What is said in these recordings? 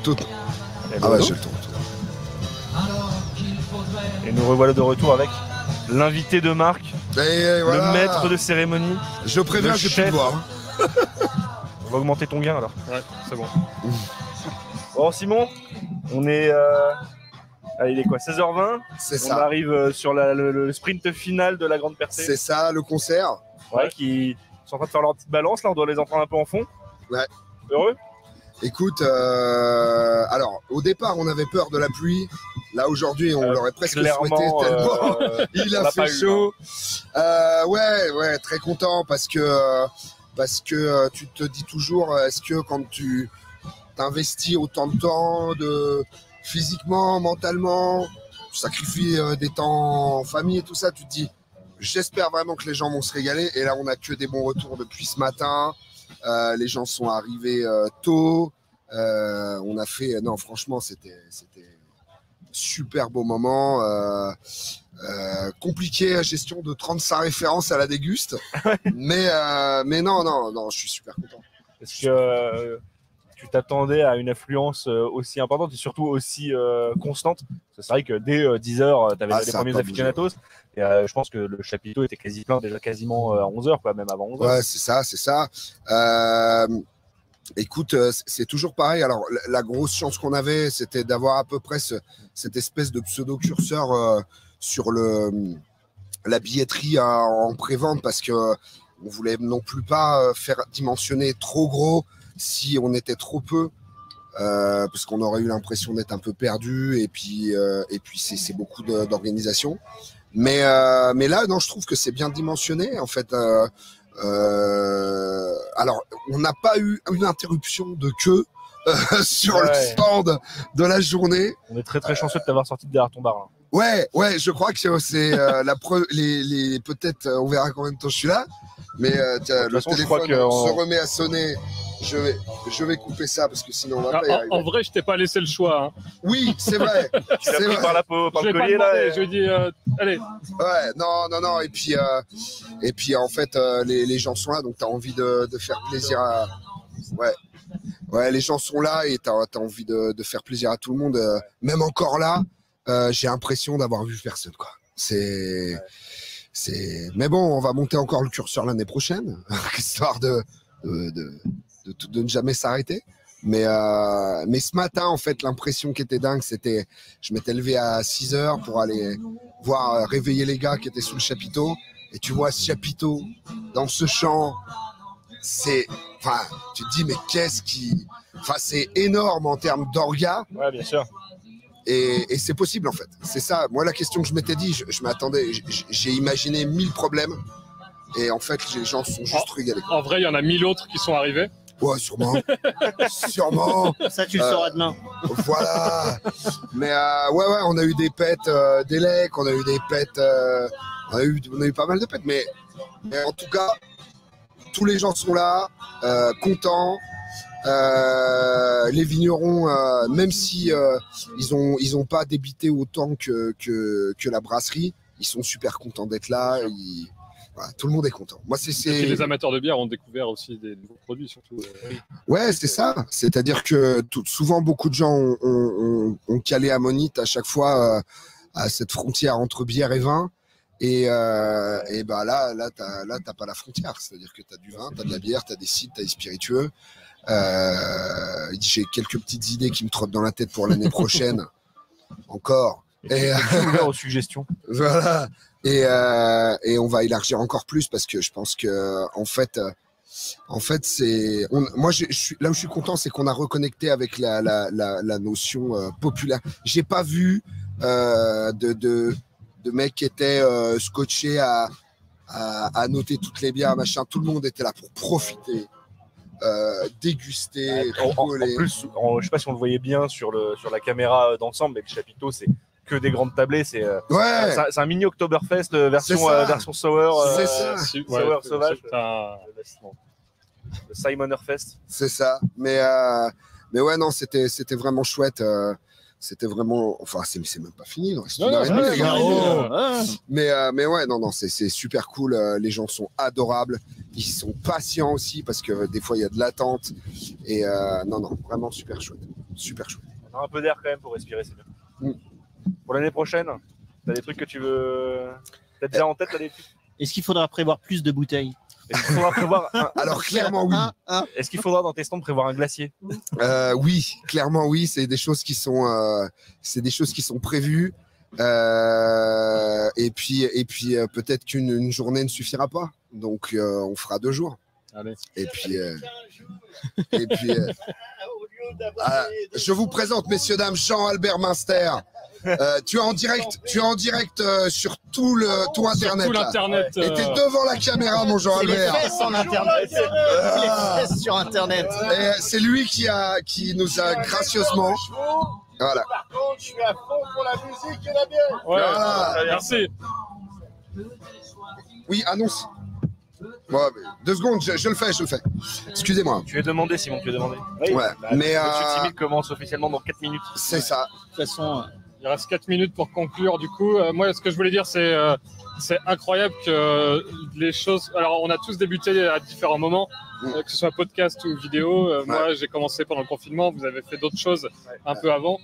Tout. Ah ouais, j'ai le temps. Et nous revoilà de retour avec l'invité de marque, voilà. le maître de cérémonie. Je préviens, j'ai plus de voix. On va augmenter ton gain alors. Ouais, c'est bon. Bon, Simon, on est. Allez, il est quoi, 16h20? C'est ça. On arrive sur le sprint final de la Grande Percée. C'est ça, le concert. Ouais, qui sont en train de faire leur petite balance. Là, on doit les entendre un peu en fond. Ouais. Heureux? Écoute, alors au départ on avait peur de la pluie. Là aujourd'hui on l'aurait presque souhaité tellement il a fait chaud. Ouais, très content parce que tu te dis toujours est-ce que quand tu t'investis autant de temps, physiquement, mentalement, tu sacrifies des temps en famille et tout ça, tu te dis j'espère vraiment que les gens vont se régaler. Et là on a que des bons retours depuis ce matin. Les gens sont arrivés tôt. On a fait... Non, franchement, c'était super beau moment. Compliqué, gestion de 35 références à la déguste. mais non, je suis super content. Est-ce que tu t'attendais à une affluence aussi importante et surtout aussi constante? C'est vrai que dès 10h, tu avais les premiers aficionados. Et je pense que le chapiteau était quasi plein, déjà quasiment à 11h, quoi, même avant 11h. Ouais, c'est ça. Écoute, c'est toujours pareil. Alors, la grosse chance qu'on avait, c'était d'avoir à peu près cette espèce de pseudo-curseur sur la billetterie en pré-vente parce qu'on ne voulait non plus pas faire dimensionner trop gros si on était trop peu. Parce qu'on aurait eu l'impression d'être un peu perdu et puis c'est beaucoup d'organisation. Mais là, non, je trouve que c'est bien dimensionné en fait. Alors, on n'a pas eu une interruption de queue sur le stand de la journée. On est très très chanceux de t'avoir sorti de derrière ton bar. Là. Ouais, je crois que c'est la preuve. Peut-être, on verra combien de temps je suis là. Mais le téléphone se remet à sonner. Je vais couper ça parce que sinon on va pas y arriver. En vrai, je t'ai pas laissé le choix. Hein. Oui, c'est vrai. Tu l'as pris par le collier là. Je lui ai dit, allez. Ouais, non. Et puis en fait, les gens sont là, donc tu as envie de faire plaisir à. Ouais, les gens sont là et tu as envie de faire plaisir à tout le monde. Même encore là, j'ai l'impression d'avoir vu personne, quoi. Mais bon, on va monter encore le curseur l'année prochaine, histoire de ne jamais s'arrêter. Mais ce matin, en fait, l'impression qui était dingue, c'était... Je m'étais levé à 6h pour aller voir réveiller les gars qui étaient sous le chapiteau. Et tu vois ce chapiteau dans ce champ, c'est... Enfin, tu te dis, mais qu'est-ce qui... Enfin, c'est énorme en termes d'orgas. Ouais, bien sûr. Et c'est possible, en fait. C'est ça. Moi, la question que je m'étais dit, je m'attendais... J'ai imaginé 1000 problèmes. Et en fait, les gens sont juste régalés. En vrai, il y en a 1000 autres qui sont arrivés. Ouais, sûrement. Sûrement. Ça, tu le sauras demain. Voilà. Mais ouais, on a eu des pètes d'Elec, on a eu des pètes... on a eu pas mal de pètes. Mais en tout cas, tous les gens sont là, contents. Les vignerons, même si ils ont pas débité autant que la brasserie, ils sont super contents d'être là. Voilà, tout le monde est content. Moi, les amateurs de bière ont découvert aussi des nouveaux produits, surtout. Ouais, c'est ça. C'est-à-dire que souvent, beaucoup de gens ont calé Ammonite à chaque fois à cette frontière entre bière et vin. Et bah là, t'as pas la frontière. C'est-à-dire que t'as du vin, t'as de la bière, t'as des cidres, t'as des spiritueux. J'ai quelques petites idées qui me trottent dans la tête pour l'année prochaine. Encore. Et ouvert aux suggestions. Voilà. Et on va élargir encore plus parce que je pense que en fait c'est moi là où je suis content, c'est qu'on a reconnecté avec la notion populaire. J'ai pas vu de mecs qui étaient scotchés à noter toutes les bières, machin. Tout le monde était là pour profiter, déguster, rigoler. En plus, je sais pas si on le voyait bien sur la caméra d'ensemble, mais le chapiteau, c'est que des grandes tablées. C'est un mini Oktoberfest version sour. C'est ça. Sour sauvage. Le Simonerfest. C'est ça. Mais ouais, non, c'était vraiment chouette. C'était vraiment... Enfin, c'est même pas fini. Mais ouais, non, c'est super cool. Les gens sont adorables. Ils sont patients aussi parce que des fois, il y a de l'attente. Et non, vraiment super chouette. super chouette. On a un peu d'air quand même pour respirer, c'est bien. Pour l'année prochaine, t'as des trucs que tu veux... T'as déjà en tête, t'as des trucs? Est-ce qu'il faudra prévoir plus de bouteilles? Est-ce qu'il faudra prévoir Alors clairement oui. Est-ce qu'il faudra dans tes stands prévoir un glacier? Oui, clairement oui. C'est des choses qui sont prévues. Et puis peut-être qu'une journée ne suffira pas. Donc on fera 2 jours. Allez. Et puis je vous présente, messieurs, dames, Jean-Albert Münster. Tu es en direct sur tout Internet. Tout l'Internet. Et t'es devant la caméra, mon Jean-Albert. Les fesses en Internet. Les fesses sur Internet. Et c'est lui qui nous a gracieusement. Voilà. Par contre, je suis à fond pour la musique et la bière. Ouais, Voilà. merci. Oui, annonce. Bon, 2 secondes, je le fais. Excusez-moi. Tu es demandé, Simon, tu es demandé. Ouais, mais Monsieur Timide commence officiellement dans 4 minutes. c'est ça. De toute façon, Il reste 4 minutes pour conclure. Du coup, moi, ce que je voulais dire, c'est incroyable que les choses. Alors, on a tous débuté à différents moments, que ce soit podcast ou vidéo. Moi, j'ai commencé pendant le confinement. Vous avez fait d'autres choses un peu avant.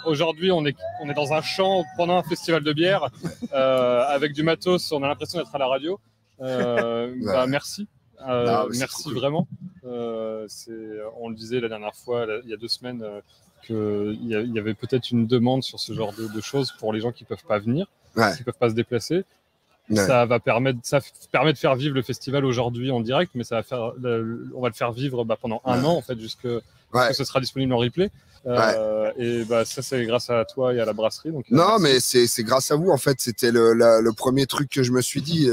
Aujourd'hui, on est dans un champ pendant un festival de bière avec du matos. On a l'impression d'être à la radio. Merci. Merci cool. Vraiment. On le disait la dernière fois, il y a 2 semaines. Qu'il y avait peut-être une demande sur ce genre de choses pour les gens qui ne peuvent pas venir, qui ne peuvent pas se déplacer. Ouais. Ça permet de faire vivre le festival aujourd'hui en direct, mais on va le faire vivre pendant 1 an, en fait, jusque ce sera disponible en replay. Et ça, c'est grâce à toi et à la brasserie. Donc, non, mais c'est grâce à vous, en fait. C'était le premier truc que je me suis dit.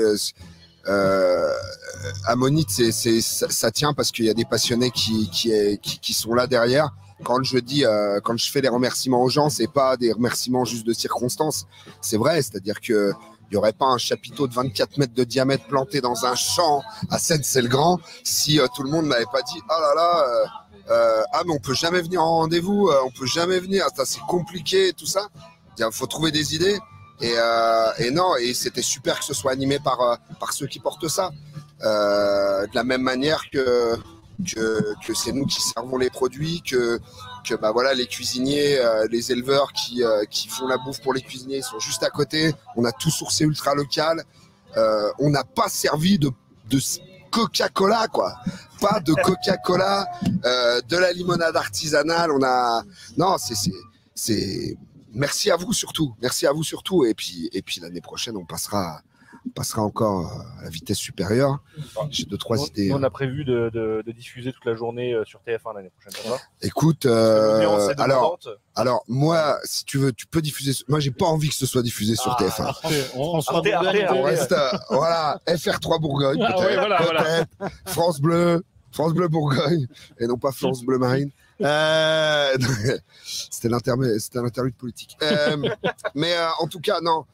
Ammonite, ça tient parce qu'il y a des passionnés qui sont là derrière. Quand je fais des remerciements aux gens, c'est pas des remerciements juste de circonstances. C'est vrai, c'est-à-dire que il n'y aurait pas un chapiteau de 24 mètres de diamètre planté dans un champ à Seine-c'est-le-Grand si tout le monde n'avait pas dit « Ah là là, mais on peut jamais venir en rendez-vous, on peut jamais venir, c'est compliqué, tout ça. » Il faut trouver des idées. Et non, et c'était super que ce soit animé par ceux qui portent ça. De la même manière que c'est nous qui servons les produits, que voilà, les cuisiniers, les éleveurs qui font la bouffe pour les cuisiniers, ils sont juste à côté. On a tout sourcé ultra local. On n'a pas servi de Coca-Cola, quoi. Pas de Coca-Cola, de la limonade artisanale. Non, c'est merci à vous surtout. Merci à vous surtout. Et puis l'année prochaine, on passera encore à la vitesse supérieure. J'ai 2-3 idées. On a prévu de diffuser toute la journée sur TF1 l'année prochaine. Ça va? Écoute, alors moi, si tu veux, tu peux diffuser. Moi, j'ai pas envie que ce soit diffusé sur TF1. On reste, voilà, FR3 Bourgogne, peut-être, France Bleu Bourgogne, et non pas France Bleu Marine. C'était l'interlude politique. Mais en tout cas, non.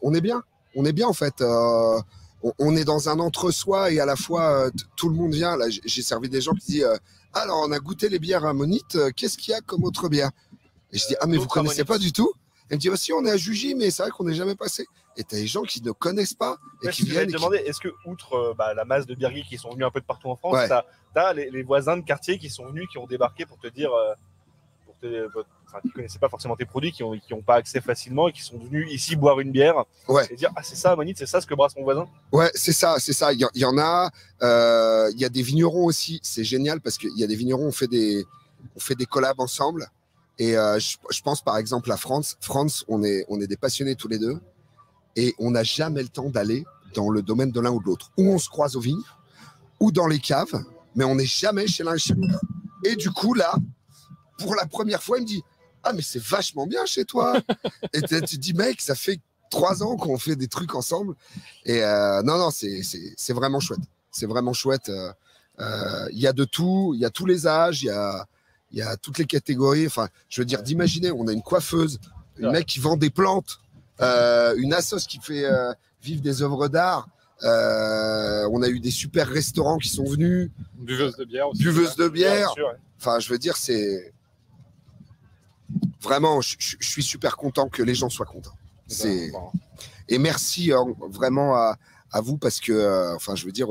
On est bien en fait. On est dans un entre-soi et à la fois tout le monde vient. Là, j'ai servi des gens qui disent alors on a goûté les bières Ammonite, qu'est-ce qu'il y a comme autre bière? Et je dis mais vous connaissez pas du tout? Elle me dit aussi on est à Jugy, mais c'est vrai qu'on n'est jamais passé. Et t'as des gens qui ne connaissent pas et qui viennent. Je vais te demander, est-ce que outre la masse de bières qui sont venus un peu de partout en France, t'as les voisins de quartier qui sont venus, qui ont débarqué pour te dire qui connaissaient pas forcément tes produits, qui ont pas accès facilement et qui sont venus ici boire une bière et dire c'est ça Ammonite, c'est ça ce que brasse mon voisin. Ouais, c'est ça. Il y en a. Il y a des vignerons aussi. C'est génial parce qu'il y a des vignerons. On fait des collabs ensemble. Et je pense par exemple à France. France, on est des passionnés tous les deux et on n'a jamais le temps d'aller dans le domaine de l'un ou de l'autre. Ou on se croise aux vignes, ou dans les caves, mais on n'est jamais chez l'un et chez l'autre. Et du coup là, pour la première fois, il me dit ah mais c'est vachement bien chez toi. Et tu te dis mec, ça fait 3 ans qu'on fait des trucs ensemble. Et non, c'est vraiment chouette. C'est vraiment chouette. Il y a de tout, il y a tous les âges, il y a toutes les catégories. Enfin, je veux dire, d'imaginer, on a une coiffeuse, un mec qui vend des plantes, une assoce qui fait vivre des œuvres d'art. On a eu des super restaurants qui sont venus. Buveuse de bière aussi. Buveuse de bière. Sûr, ouais. Enfin, je veux dire, c'est vraiment, je suis super content que les gens soient contents. Et merci vraiment à vous parce que, enfin, je veux dire,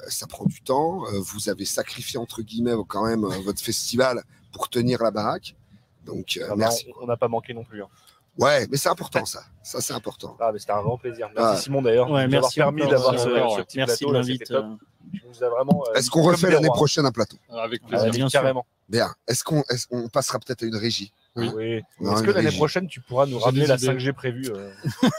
ça prend du temps. Vous avez sacrifié, entre guillemets, quand même, votre festival pour tenir la baraque. Donc, merci. On n'a pas manqué non plus. Hein. Ouais, mais c'est important, ça. Ça, c'est important. Ah, mais c'était un grand plaisir. Merci Simon, d'ailleurs, de nous avoir permis d'avoir ce petit plateau. Merci de l'invite. Est-ce qu'on refait l'année prochaine un plateau? Avec plaisir. Bien carrément. Bien. Est-ce qu'on passera peut-être à une régie? Oui. Est-ce que l'année prochaine, tu pourras nous ramener la 5G prévue Ou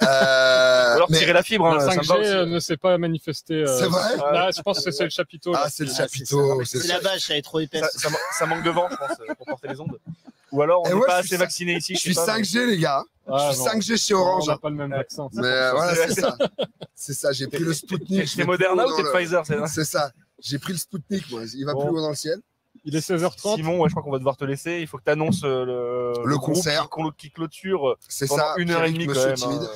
alors tirer la fibre. La 5G ne s'est pas manifestée. C'est vrai? Là, je pense que c'est le chapiteau. Ah, c'est le chapiteau. C'est la vache, elle est trop épaisse. Ça manque de vent, je pense, pour porter les ondes. Ou alors, on n'est pas assez vaccinés ici. Je suis 5G, les gars. Je suis 5G chez Orange. On n'a pas le même vaccin. Mais voilà, c'est ça. C'est ça, j'ai pris le Sputnik. C'est Moderna ou c'est Pfizer? C'est ça. J'ai pris le Sputnik, moi. Il va plus haut dans le ciel. Il est 16h30. Simon, je crois qu'on va devoir te laisser. Il faut que tu annonces le concert qui clôture pendant 1h30 quand même.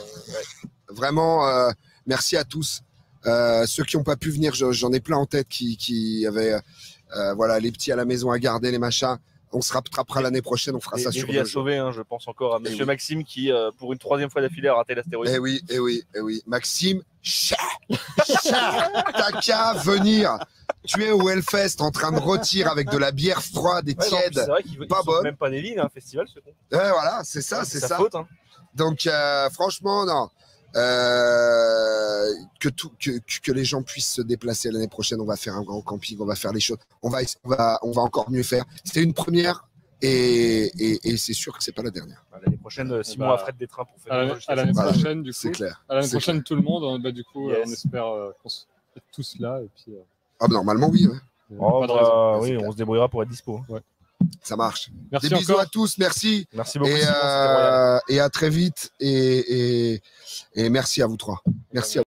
Vraiment, merci à tous. Ceux qui n'ont pas pu venir, j'en ai plein en tête qui avaient voilà, les petits à la maison à garder, les machins. On se rattrapera l'année prochaine, on fera ça sur le jeu. Sauvé, hein, je pense encore à Monsieur Maxime qui, pour une 3e fois d'affilée, a raté l'astéroïde. Eh oui. Maxime, t'as qu'à venir. Tu es au Hellfest en train de rôtir avec de la bière froide et tiède. C'est vrai qu'ils pas bonne. Même pas des lignes, un festival, ce con. Voilà, c'est ça. Faute, hein. Donc, franchement, non. Que les gens puissent se déplacer l'année prochaine, on va faire un grand camping, on va faire les choses, on va encore mieux faire. C'était une première et c'est sûr que c'est pas la dernière. L'année prochaine, Simon affrète des trains pour faire. À l'année prochaine, du coup. C'est clair. À l'année prochaine, tout le monde. Du coup, on espère qu'on est tous là et puis. Normalement, oui. Oui, on se débrouillera pour être dispo. Ouais. Ça marche. Merci des bisous à tous, merci. Merci beaucoup. Et à très vite et merci à vous trois. Merci à vous.